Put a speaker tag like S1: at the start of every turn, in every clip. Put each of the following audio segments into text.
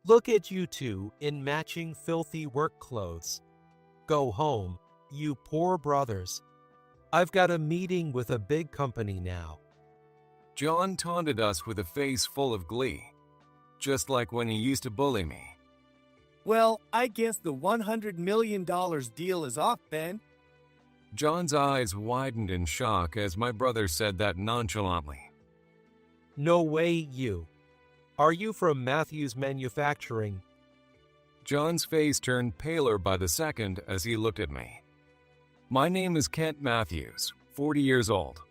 S1: Look at you two in matching filthy work clothes. Go home, you poor brothers. I've got a meeting with a big company now.
S2: John taunted us with a face full of glee, just like when he used to bully me.
S3: Well, I guess the $100 million deal is off, Ben.
S2: John's eyes widened in shock as my brother said that nonchalantly.
S1: No way, you. Are you from Matthews Manufacturing?
S2: John's face turned paler by the second as he looked at me. My name is Kent Matthews, 40 years old.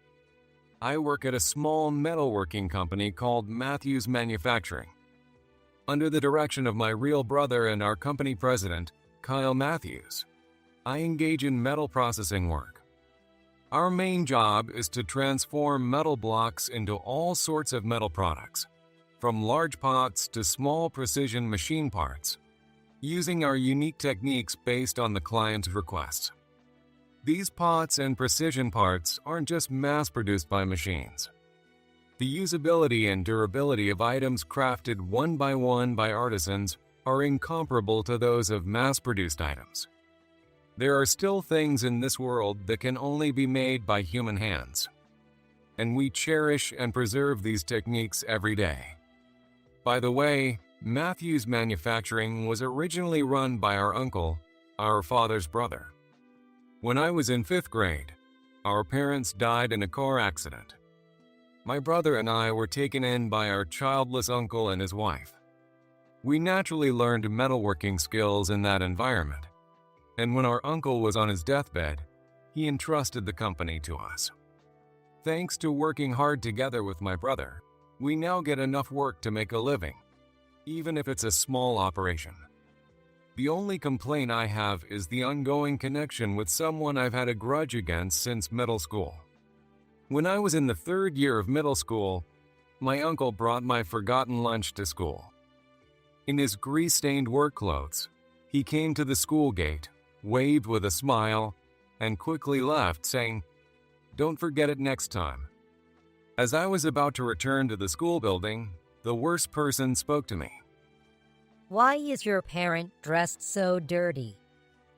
S2: I work at a small metalworking company called Matthews Manufacturing. Under the direction of my real brother and our company president, Kyle Matthews, I engage in metal processing work. Our main job is to transform metal blocks into all sorts of metal products, from large pots to small precision machine parts, using our unique techniques based on the client's requests. These pots and precision parts aren't just mass-produced by machines. The usability and durability of items crafted one by artisans are incomparable to those of mass-produced items. There are still things in this world that can only be made by human hands, and we cherish and preserve these techniques every day. By the way, Matthews Manufacturing was originally run by our uncle, our father's brother. When I was in 5th grade, our parents died in a car accident. My brother and I were taken in by our childless uncle and his wife. We naturally learned metalworking skills in that environment, and when our uncle was on his deathbed, he entrusted the company to us. Thanks to working hard together with my brother, we now get enough work to make a living, even if it's a small operation. The only complaint I have is the ongoing connection with someone I've had a grudge against since middle school. When I was in the 3rd year of middle school, my uncle brought my forgotten lunch to school. In his grease-stained work clothes, he came to the school gate, waved with a smile, and quickly left, saying, "Don't forget it next time." As I was about to return to the school building, the worst person spoke to me.
S4: Why is your parent dressed so dirty?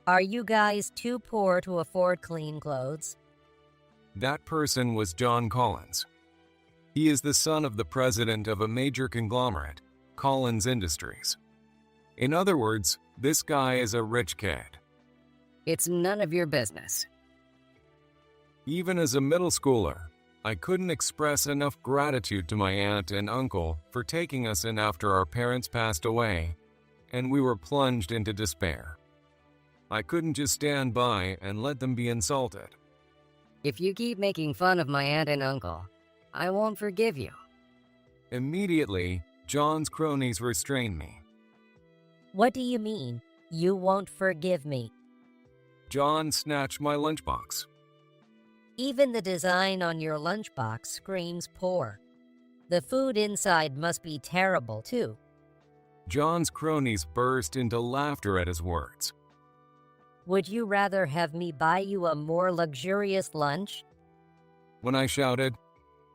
S4: Are you guys too poor to afford clean clothes?
S2: That person was John Collins. He is the son of the president of a major conglomerate, Collins Industries. In other words, this guy is a rich kid.
S5: It's none of your business.
S2: Even as a middle schooler, I couldn't express enough gratitude to my aunt and uncle for taking us in after our parents passed away, and we were plunged into despair. I couldn't just stand by and let them be insulted.
S5: If you keep making fun of my aunt and uncle, I won't forgive you.
S2: Immediately, John's cronies restrained me.
S4: What do you mean, you won't forgive me?
S2: John snatched my lunchbox.
S4: Even the design on your lunchbox screams poor. The food inside must be terrible, too.
S2: John's cronies burst into laughter at his words.
S4: Would you rather have me buy you a more luxurious lunch?
S2: When I shouted,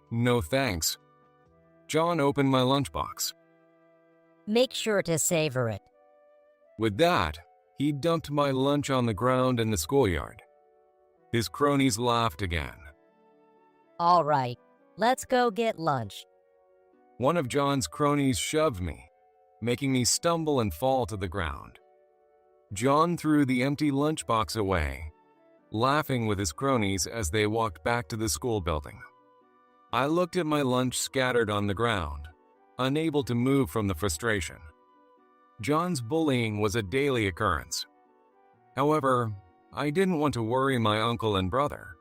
S2: "No thanks," John opened my lunchbox.
S4: Make sure to savor it.
S2: With that, he dumped my lunch on the ground in the schoolyard. His cronies laughed again.
S4: All right, let's go get lunch.
S2: One of John's cronies shoved me, making me stumble and fall to the ground. John threw the empty lunchbox away, laughing with his cronies as they walked back to the school building. I looked at my lunch scattered on the ground, unable to move from the frustration. John's bullying was a daily occurrence. However, I didn't want to worry my uncle and brother,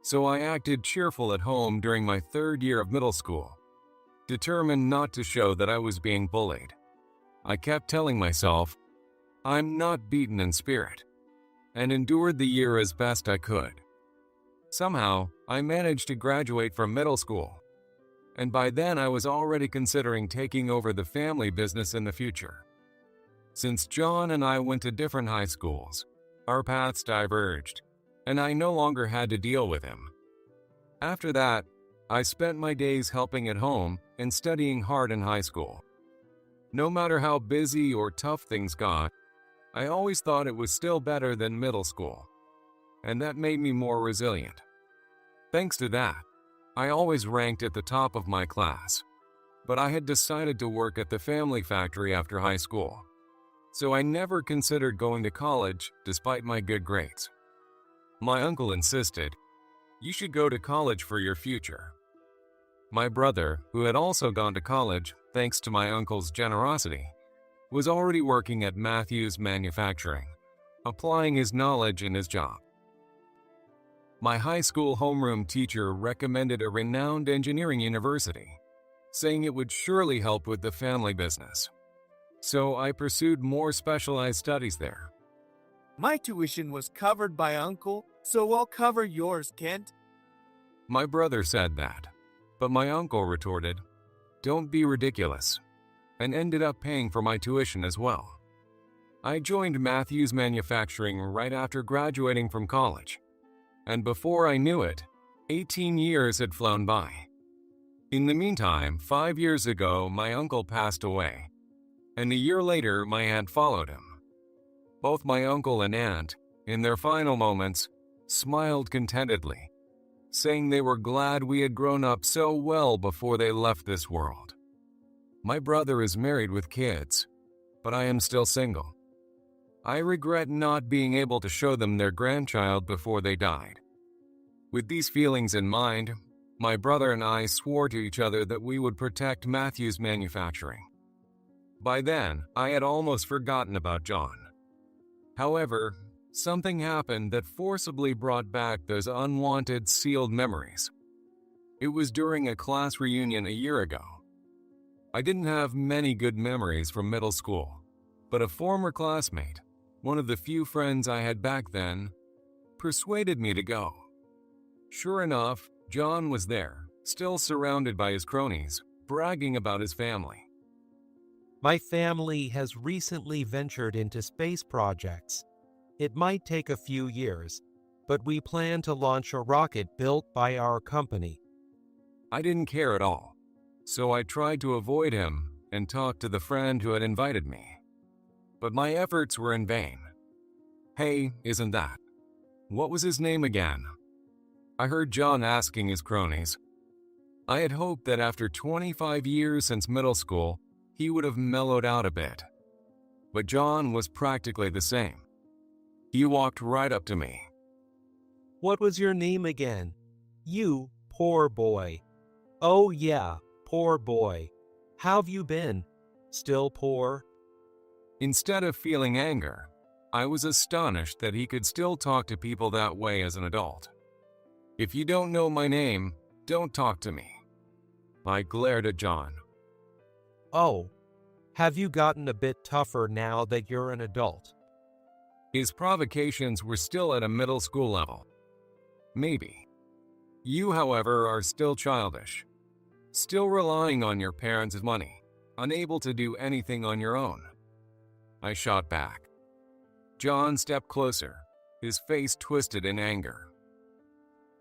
S2: so I acted cheerful at home during my 3rd year of middle school, determined not to show that I was being bullied. I kept telling myself, I'm not beaten in spirit, and endured the year as best I could. Somehow, I managed to graduate from middle school, and by then I was already considering taking over the family business in the future. Since John and I went to different high schools, our paths diverged, and I no longer had to deal with him. After that, I spent my days helping at home and studying hard in high school. No matter how busy or tough things got, I always thought it was still better than middle school, and that made me more resilient. Thanks to that, I always ranked at the top of my class, but I had decided to work at the family factory after high school, so I never considered going to college despite my good grades. My uncle insisted, "You should go to college for your future." My brother, who had also gone to college thanks to my uncle's generosity, was already working at Matthews Manufacturing, applying his knowledge in his job. My high school homeroom teacher recommended a renowned engineering university, saying it would surely help with the family business. So I pursued more specialized studies there.
S3: My tuition was covered by Uncle, so I'll cover yours, Kent.
S2: My brother said that, but my uncle retorted, "Don't be ridiculous," and ended up paying for my tuition as well. I joined Matthews Manufacturing right after graduating from college, and before I knew it, 18 years had flown by. In the meantime, 5 years ago, my uncle passed away, and a year later, my aunt followed him. Both my uncle and aunt, in their final moments, smiled contentedly, saying they were glad we had grown up so well before they left this world. My brother is married with kids, but I am still single. I regret not being able to show them their grandchild before they died. With these feelings in mind, my brother and I swore to each other that we would protect Matthews Manufacturing. By then, I had almost forgotten about John. However, something happened that forcibly brought back those unwanted, sealed memories. It was during a class reunion a year ago. I didn't have many good memories from middle school, but a former classmate, one of the few friends I had back then, persuaded me to go. Sure enough, John was there, still surrounded by his cronies, bragging about his family.
S1: My family has recently ventured into space projects. It might take a few years, but we plan to launch a rocket built by our company.
S2: I didn't care at all, so I tried to avoid him and talk to the friend who had invited me. But my efforts were in vain. "Hey, isn't that? What was his name again?" I heard John asking his cronies. I had hoped that after 25 years since middle school, he would have mellowed out a bit. But John was practically the same. He walked right up to me.
S1: What was your name again? You, poor boy. Oh yeah, poor boy. How've you been? Still poor?
S2: Instead of feeling anger, I was astonished that he could still talk to people that way as an adult. "If you don't know my name, don't talk to me." I glared at John.
S1: Oh, have you gotten a bit tougher now that you're an adult?
S2: His provocations were still at a middle school level. Maybe. You, however, are still childish. Still relying on your parents' money, unable to do anything on your own. I shot back. John stepped closer, his face twisted in anger.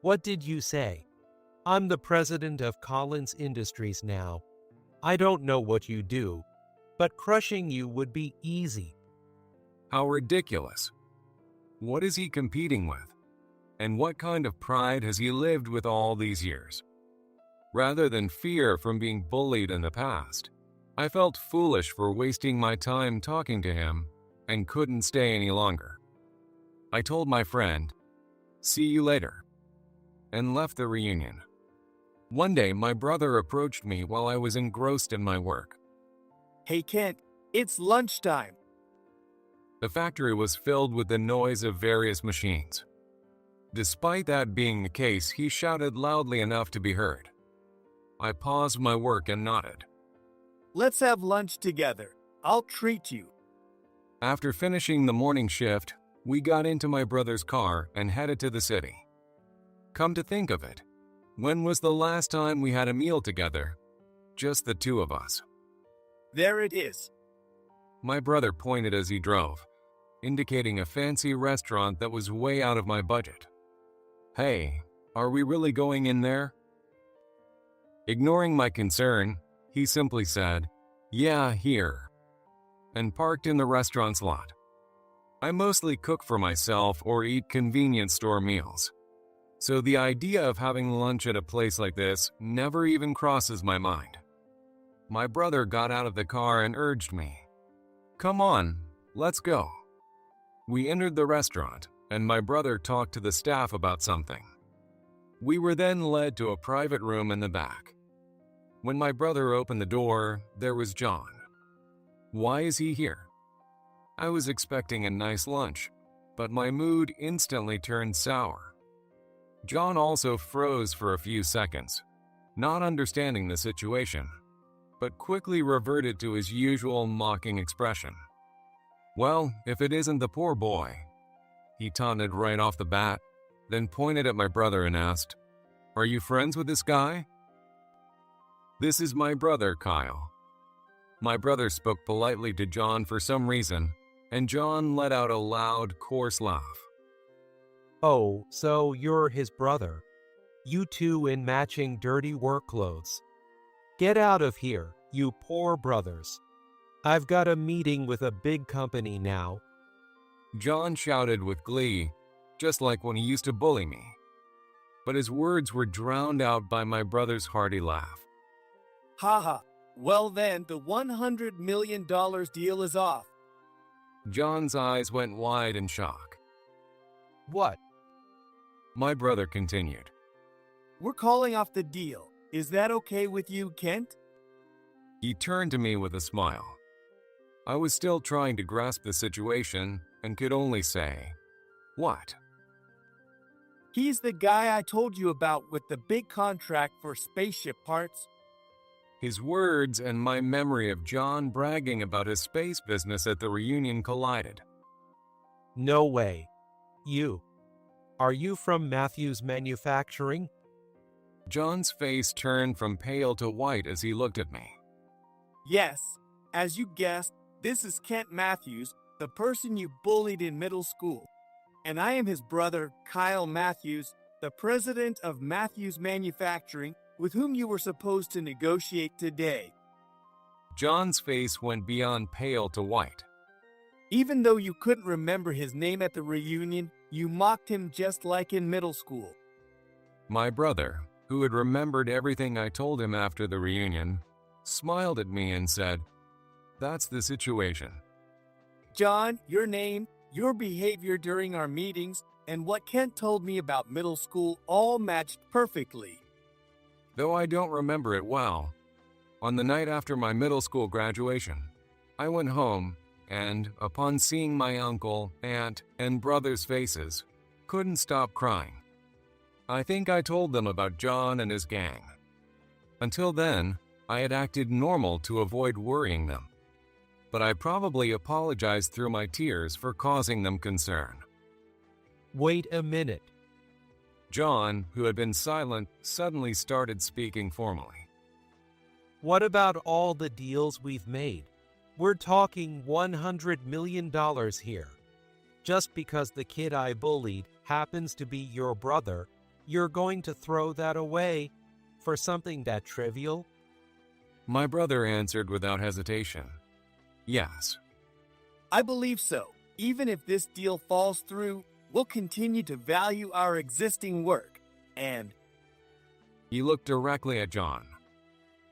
S1: What did you say? I'm the president of Collins Industries now. I don't know what you do, but crushing you would be easy.
S2: How ridiculous. What is he competing with? And what kind of pride has he lived with all these years? Rather than fear from being bullied in the past, I felt foolish for wasting my time talking to him and couldn't stay any longer. I told my friend, "See you later," and left the reunion. One day, my brother approached me while I was engrossed in my work.
S3: Hey, Kent, it's lunchtime.
S2: The factory was filled with the noise of various machines. Despite that being the case, he shouted loudly enough to be heard. I paused my work and nodded.
S3: Let's have lunch together. I'll treat you.
S2: After finishing the morning shift, we got into my brother's car and headed to the city. Come to think of it, when was the last time we had a meal together? Just the two of us.
S3: There it is.
S2: My brother pointed as he drove, indicating a fancy restaurant that was way out of my budget. Hey, are we really going in there? Ignoring my concern, he simply said, Yeah, here. And parked in the restaurant's lot. I mostly cook for myself or eat convenience store meals. So the idea of having lunch at a place like this never even crosses my mind. My brother got out of the car and urged me, "Come on, let's go." We entered the restaurant, and my brother talked to the staff about something. We were then led to a private room in the back. When my brother opened the door, there was John. Why is he here? I was expecting a nice lunch, but my mood instantly turned sour. John also froze for a few seconds, not understanding the situation, but quickly reverted to his usual mocking expression. "Well, if it isn't the poor boy," he taunted right off the bat, then pointed at my brother and asked, "Are you friends with this guy?" "This is my brother, Kyle." My brother spoke politely to John for some reason, and John let out a loud, coarse laugh.
S1: Oh, so you're his brother. You two in matching dirty work clothes. Get out of here, you poor brothers. I've got a meeting with a big company now.
S2: John shouted with glee, just like when he used to bully me. But his words were drowned out by my brother's hearty laugh.
S3: Haha. Well then, the $100 million deal is off.
S2: John's eyes went wide in shock.
S1: What?
S2: My brother continued.
S3: We're calling off the deal. Is that okay with you, Kent?
S2: He turned to me with a smile. I was still trying to grasp the situation and could only say, "What?"
S3: He's the guy I told you about with the big contract for spaceship parts.
S2: His words and my memory of John bragging about his space business at the reunion collided.
S1: No way. You. Are you from Matthews Manufacturing?
S2: John's face turned from pale to white as he looked at me.
S3: Yes, as you guessed, this is Kent Matthews, the person you bullied in middle school. And I am his brother, Kyle Matthews, the president of Matthews Manufacturing, with whom you were supposed to negotiate today.
S2: John's face went beyond pale to white.
S3: Even though you couldn't remember his name at the reunion, you mocked him just like in middle school.
S2: My brother, who had remembered everything I told him after the reunion, smiled at me and said, "That's the situation."
S3: John, your name, your behavior during our meetings, and what Kent told me about middle school all matched perfectly.
S2: Though I don't remember it well, on the night after my middle school graduation, I went home and, upon seeing my uncle, aunt, and brother's faces, couldn't stop crying. I think I told them about John and his gang. Until then, I had acted normal to avoid worrying them, but I probably apologized through my tears for causing them concern.
S1: Wait a minute.
S2: John, who had been silent, suddenly started speaking formally.
S1: What about all the deals we've made? We're talking $100 million here. Just because the kid I bullied happens to be your brother, you're going to throw that away for something that trivial?
S2: My brother answered without hesitation. Yes.
S3: I believe so. Even if this deal falls through, we'll continue to value our existing work. And
S2: He looked directly at John.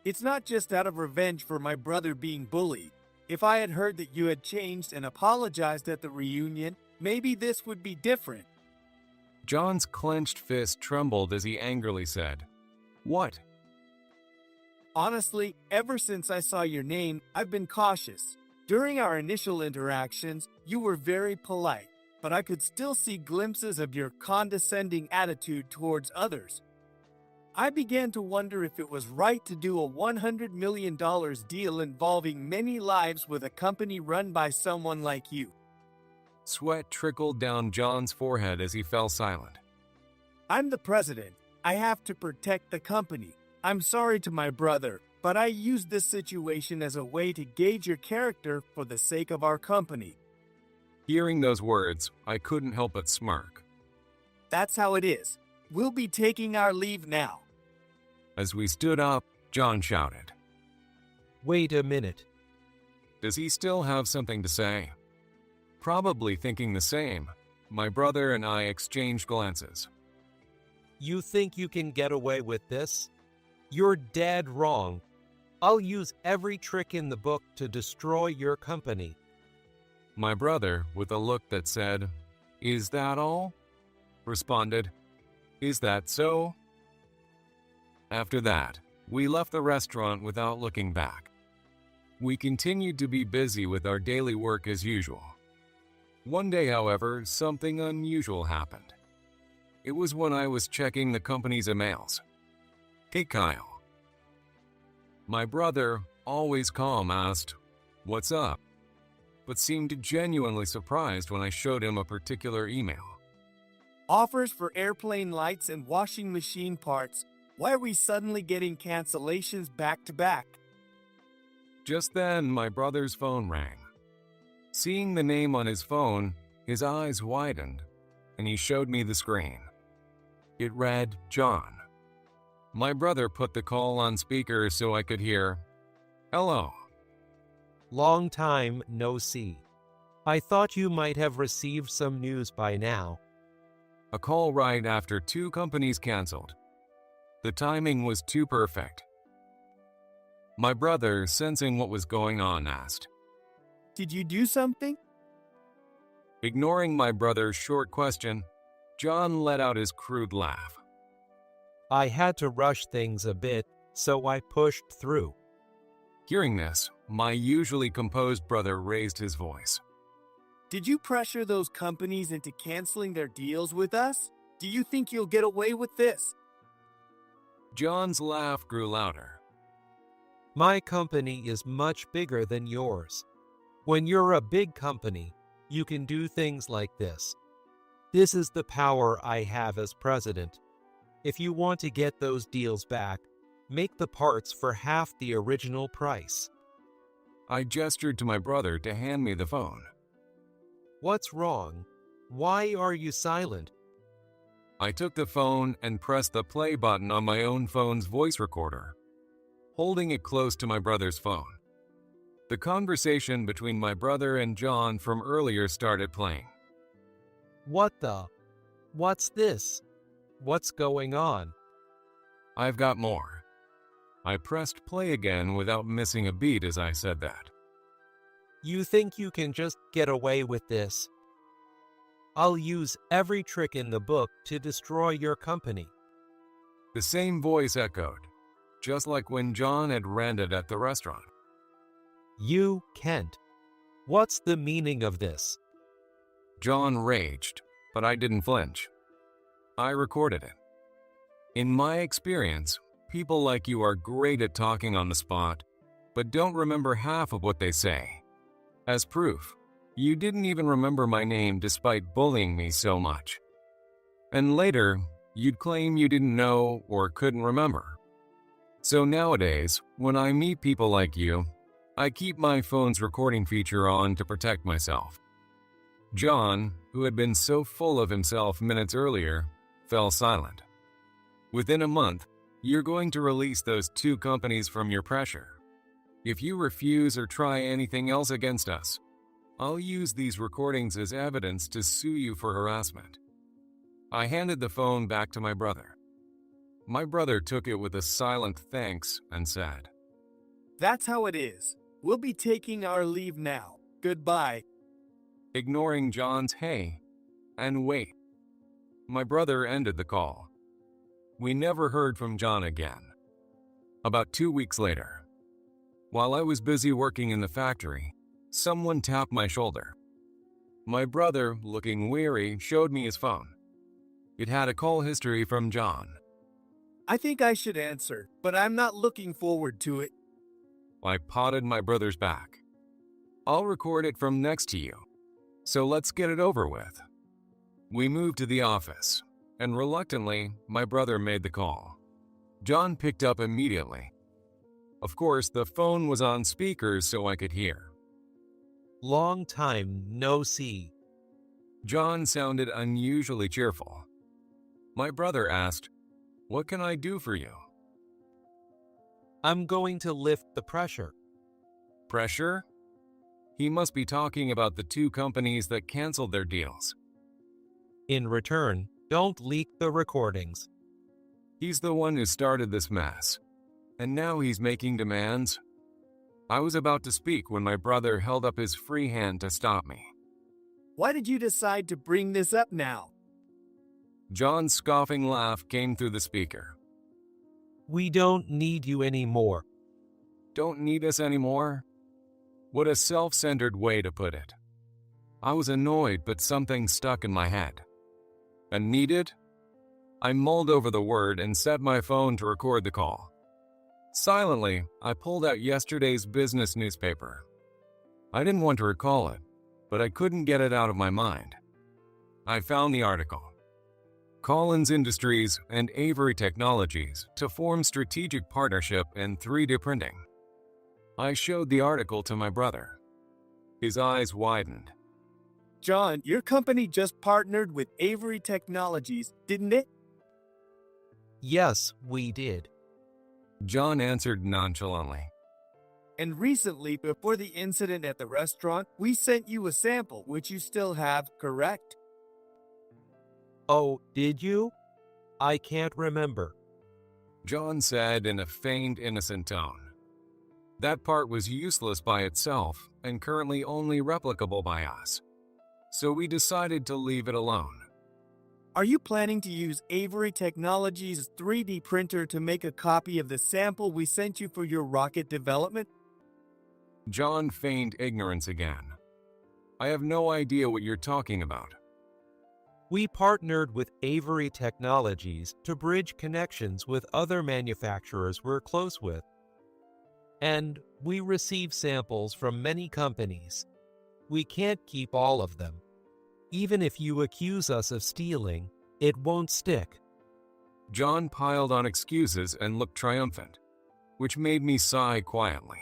S3: it's not just out of revenge for my brother being bullied. If I had heard that you had changed and apologized at the reunion, maybe this would be different.
S2: John's clenched fist trembled as he angrily said, "What?"
S3: Honestly, ever since I saw your name, I've been cautious. During our initial interactions, you were very polite, but I could still see glimpses of your condescending attitude towards others. I began to wonder if it was right to do a $100 million deal involving many lives with a company run by someone like you.
S2: Sweat trickled down John's forehead as he fell silent.
S3: I'm the president. I have to protect the company. I'm sorry to my brother, but I used this situation as a way to gauge your character for the sake of our company.
S2: Hearing those words, I couldn't help but smirk.
S3: That's how it is. We'll be taking our leave now.
S2: As we stood up, John shouted,
S1: Wait a minute.
S2: Does he still have something to say? Probably thinking the same, my brother and I exchanged glances.
S1: You think you can get away with this? You're dead wrong. I'll use every trick in the book to destroy your company.
S2: My brother, with a look that said, "Is that all?" responded, "Is that so?" After that, we left the restaurant without looking back. We continued to be busy with our daily work as usual. One day, however, something unusual happened. It was when I was checking the company's emails. "Hey, Kyle." My brother, always calm, asked, "What's up?" but seemed genuinely surprised when I showed him a particular email.
S3: Offers for airplane lights and washing machine parts. Why are we suddenly getting cancellations back to back?
S2: Just then, my brother's phone rang. Seeing the name on his phone, his eyes widened, and he showed me the screen. It read, "John." My brother put the call on speaker so I could hear, "Hello."
S1: Long time no see. I thought you might have received some news by now.
S2: A call right after 2 companies canceled. The timing was too perfect. My brother, sensing what was going on, asked.
S3: Did you do something?
S2: Ignoring my brother's short question, John let out his crude laugh.
S1: I had to rush things a bit, so I pushed through.
S2: Hearing this, my usually composed brother raised his voice.
S3: Did you pressure those companies into canceling their deals with us? Do you think you'll get away with this?
S2: John's laugh grew louder.
S1: My company is much bigger than yours. When you're a big company, you can do things like this. This is the power I have as president. If you want to get those deals back, make the parts for half the original price.
S2: I gestured to my brother to hand me the phone.
S1: What's wrong? Why are you silent?
S2: I took the phone and pressed the play button on my own phone's voice recorder, holding it close to my brother's phone. The conversation between my brother and John from earlier started playing.
S1: What's this? What's going on?
S2: I've got more. I pressed play again without missing a beat as I said that.
S1: You think you can just get away with this? I'll use every trick in the book to destroy your company.
S2: The same voice echoed, just like when John had ranted at the restaurant.
S1: You can't. What's the meaning of this?
S2: John raged, but I didn't flinch. I recorded it. In my experience, people like you are great at talking on the spot, but don't remember half of what they say. As proof, you didn't even remember my name despite bullying me so much. And later, you'd claim you didn't know or couldn't remember. So nowadays, when I meet people like you, I keep my phone's recording feature on to protect myself. John, who had been so full of himself minutes earlier, fell silent. Within a month, you're going to release those 2 companies from your pressure. If you refuse or try anything else against us, I'll use these recordings as evidence to sue you for harassment. I handed the phone back to my brother. My brother took it with a silent thanks and said,
S3: That's how it is. We'll be taking our leave now. Goodbye.
S2: Ignoring John's hey and wait. My brother ended the call. We never heard from John again. About 2 weeks later, while I was busy working in the factory, someone tapped my shoulder. My brother, looking weary, showed me his phone. It had a call history from John.
S3: I think I should answer, but I'm not looking forward to it.
S2: I patted my brother's back. I'll record it from next to you, so let's get it over with. We moved to the office, and reluctantly, my brother made the call. John picked up immediately. Of course, the phone was on speakers so I could hear.
S1: Long time no see.
S2: John sounded unusually cheerful. My brother asked, "What can I do for you?"
S1: I'm going to lift the pressure.
S2: Pressure? He must be talking about the two companies that canceled their deals.
S1: In return, don't leak the recordings.
S2: He's the one who started this mess. And now he's making demands? I was about to speak when my brother held up his free hand to stop me.
S3: Why did you decide to bring this up now?
S2: John's scoffing laugh came through the speaker.
S1: We don't need you anymore.
S2: Don't need us anymore? What a self-centered way to put it. I was annoyed, but something stuck in my head. And needed? I mulled over the word and set my phone to record the call. Silently, I pulled out yesterday's business newspaper. I didn't want to recall it, but I couldn't get it out of my mind. I found the article. Collins Industries and Avery Technologies to form strategic partnership in 3D printing. I showed the article to my brother. His eyes widened.
S3: John, your company just partnered with Avery Technologies, didn't it?
S1: Yes, we did.
S2: John answered nonchalantly.
S3: And recently, before the incident at the restaurant, we sent you a sample, which you still have, correct?
S1: Oh, did you? I can't remember.
S2: John said in a feigned, innocent tone. That part was useless by itself and currently only replicable by us. So we decided to leave it alone.
S3: Are you planning to use Avery Technologies' 3D printer to make a copy of the sample we sent you for your rocket development?
S2: John feigned ignorance again. I have no idea what you're talking about.
S1: We partnered with Avery Technologies to bridge connections with other manufacturers we're close with. And we receive samples from many companies. We can't keep all of them. Even if you accuse us of stealing, it won't stick.
S2: John piled on excuses and looked triumphant, which made me sigh quietly.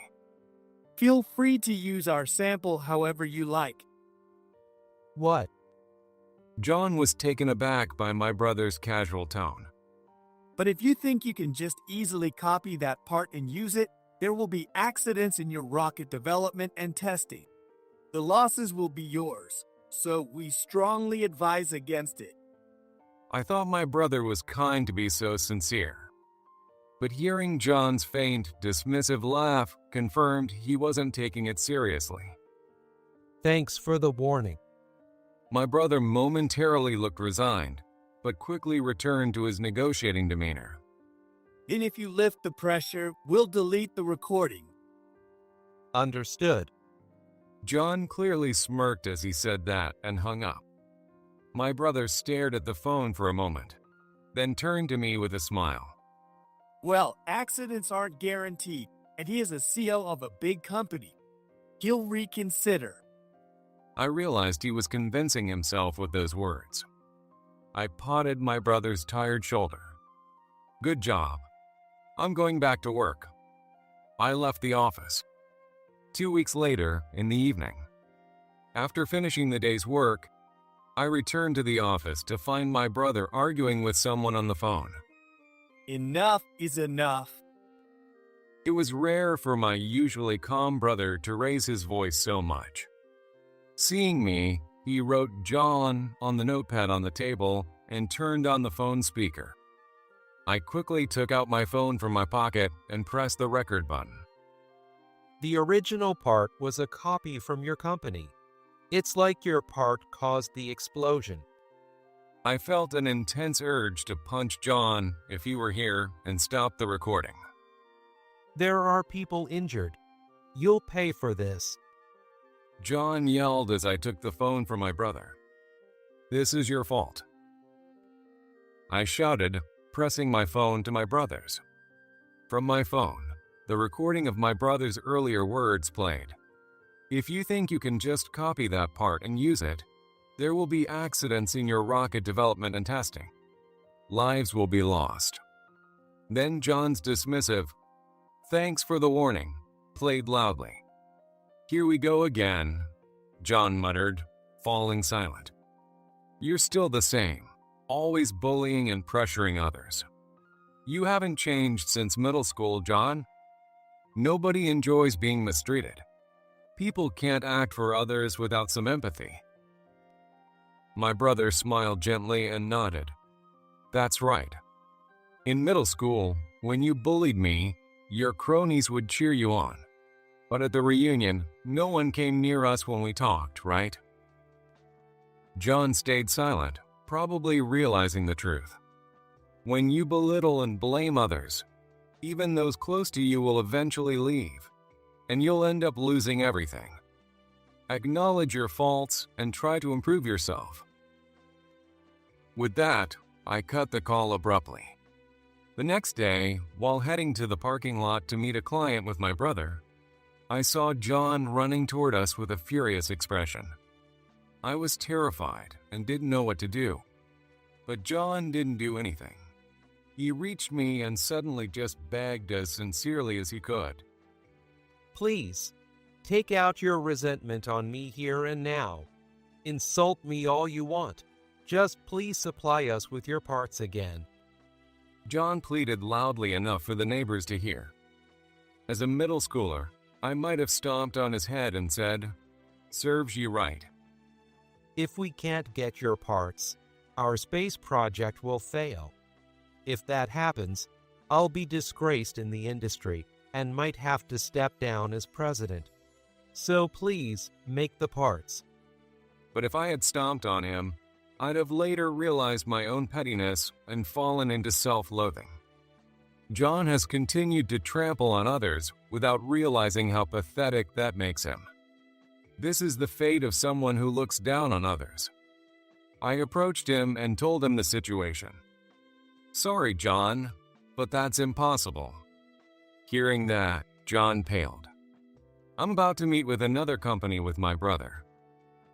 S3: Feel free to use our sample however you like.
S1: What?
S2: John was taken aback by my brother's casual tone.
S3: But if you think you can just easily copy that part and use it, there will be accidents in your rocket development and testing. The losses will be yours, so we strongly advise against it.
S2: I thought my brother was kind to be so sincere. But hearing John's faint, dismissive laugh confirmed he wasn't taking it seriously.
S1: Thanks for the warning.
S2: My brother momentarily looked resigned, but quickly returned to his negotiating demeanor.
S3: And if you lift the pressure, we'll delete the recording.
S1: Understood.
S2: John clearly smirked as he said that and hung up. My brother stared at the phone for a moment, then turned to me with a smile.
S3: Well, accidents aren't guaranteed, and he is a CEO of a big company. He'll reconsider.
S2: I realized he was convincing himself with those words. I patted my brother's tired shoulder. Good job. I'm going back to work. I left the office. 2 weeks later, in the evening, after finishing the day's work, I returned to the office to find my brother arguing with someone on the phone.
S3: Enough is enough.
S2: It was rare for my usually calm brother to raise his voice so much. Seeing me, he wrote "John" on the notepad on the table and turned on the phone speaker. I quickly took out my phone from my pocket and pressed the record button.
S1: The original part was a copy from your company. It's like your part caused the explosion.
S2: I felt an intense urge to punch John if he were here and stop the recording.
S1: There are people injured. You'll pay for this.
S2: John yelled as I took the phone from my brother. This is your fault. I shouted, pressing my phone to my brother's. From my phone, the recording of my brother's earlier words played. If you think you can just copy that part and use it, there will be accidents in your rocket development and testing. Lives will be lost. Then John's dismissive, "Thanks for the warning," played loudly. "Here we go again," John muttered, falling silent. "You're still the same, always bullying and pressuring others. You haven't changed since middle school, John. Nobody enjoys being mistreated." People can't act for others without some empathy. My brother smiled gently and nodded. That's right. In middle school, when you bullied me, your cronies would cheer you on. But at the reunion, no one came near us when we talked, right? John stayed silent, probably realizing the truth. When you belittle and blame others, even those close to you will eventually leave, and you'll end up losing everything. Acknowledge your faults and try to improve yourself. With that, I cut the call abruptly. The next day, while heading to the parking lot to meet a client with my brother, I saw John running toward us with a furious expression. I was terrified and didn't know what to do. But John didn't do anything. He reached me and suddenly just begged as sincerely as he could.
S1: Please, take out your resentment on me here and now. Insult me all you want. Just please supply us with your parts again.
S2: John pleaded loudly enough for the neighbors to hear. As a middle schooler, I might have stomped on his head and said, "Serves you right."
S1: If we can't get your parts, our space project will fail. If that happens, I'll be disgraced in the industry and might have to step down as president. So please, make the parts.
S2: But if I had stomped on him, I'd have later realized my own pettiness and fallen into self-loathing. John has continued to trample on others without realizing how pathetic that makes him. This is the fate of someone who looks down on others. I approached him and told him the situation. Sorry, John, but that's impossible. Hearing that, John paled. I'm about to meet with another company with my brother.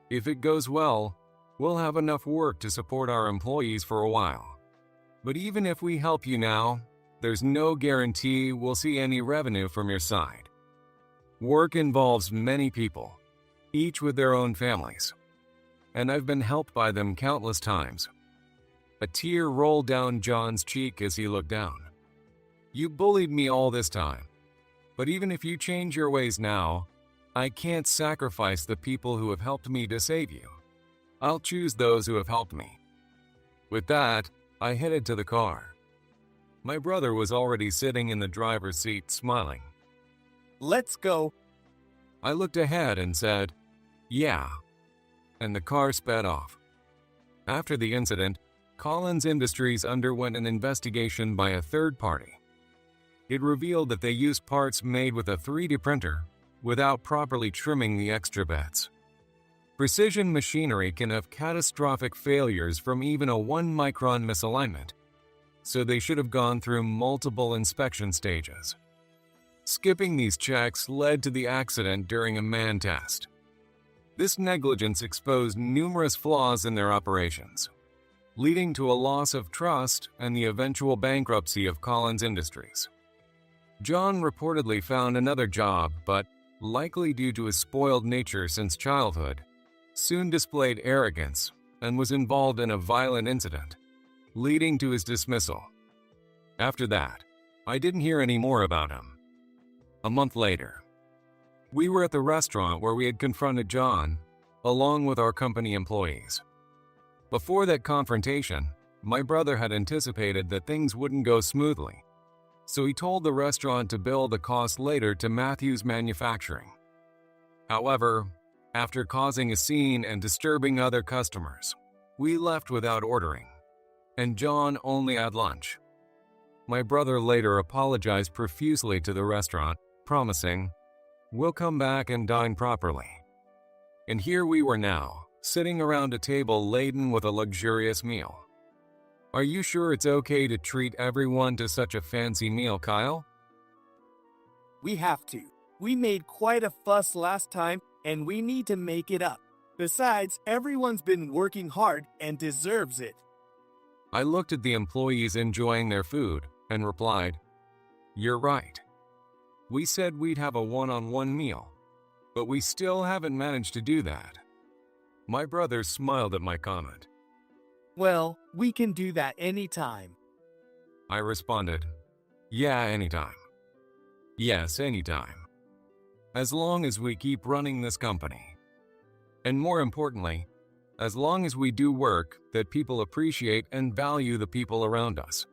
S2: If it goes well, we'll have enough work to support our employees for a while. But even if we help you now, there's no guarantee we'll see any revenue from your side. Work involves many people, each with their own families, and I've been helped by them countless times. A tear rolled down John's cheek as he looked down. You bullied me all this time, but even if you change your ways now, I can't sacrifice the people who have helped me to save you. I'll choose those who have helped me. With that, I headed to the car. My brother was already sitting in the driver's seat, smiling.
S3: Let's go.
S2: I looked ahead and said, "Yeah," and the car sped off. After the incident, Collins Industries underwent an investigation by a third party. It revealed that they used parts made with a 3D printer without properly trimming the extra bits. Precision machinery can have catastrophic failures from even a 1-micron misalignment, so they should have gone through multiple inspection stages. Skipping these checks led to the accident during a man test. This negligence exposed numerous flaws in their operations, leading to a loss of trust and the eventual bankruptcy of Collins Industries. John reportedly found another job, but, likely due to his spoiled nature since childhood, soon displayed arrogance and was involved in a violent incident, leading to his dismissal. After that, I didn't hear any more about him. A month later, we were at the restaurant where we had confronted John, along with our company employees. Before that confrontation, my brother had anticipated that things wouldn't go smoothly, so he told the restaurant to bill the cost later to Matthews Manufacturing. However, after causing a scene and disturbing other customers, we left without ordering, and John only had lunch. My brother later apologized profusely to the restaurant, promising, "We'll come back and dine properly." And here we were now, sitting around a table laden with a luxurious meal. Are you sure it's okay to treat everyone to such a fancy meal, Kyle?
S3: We have to. We made quite a fuss last time, and we need to make it up. Besides, everyone's been working hard and deserves it.
S2: I looked at the employees enjoying their food and replied, "You're right. We said we'd have a one-on-one meal, but we still haven't managed to do that." My brother smiled at my comment.
S3: Well, we can do that anytime.
S2: I responded, "Yeah, anytime. Yes, anytime." as long as we keep running this company. And more importantly, as long as we do work that people appreciate and value the people around us.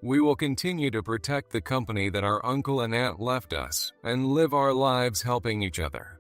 S2: We will continue to protect the company that our uncle and aunt left us and live our lives helping each other.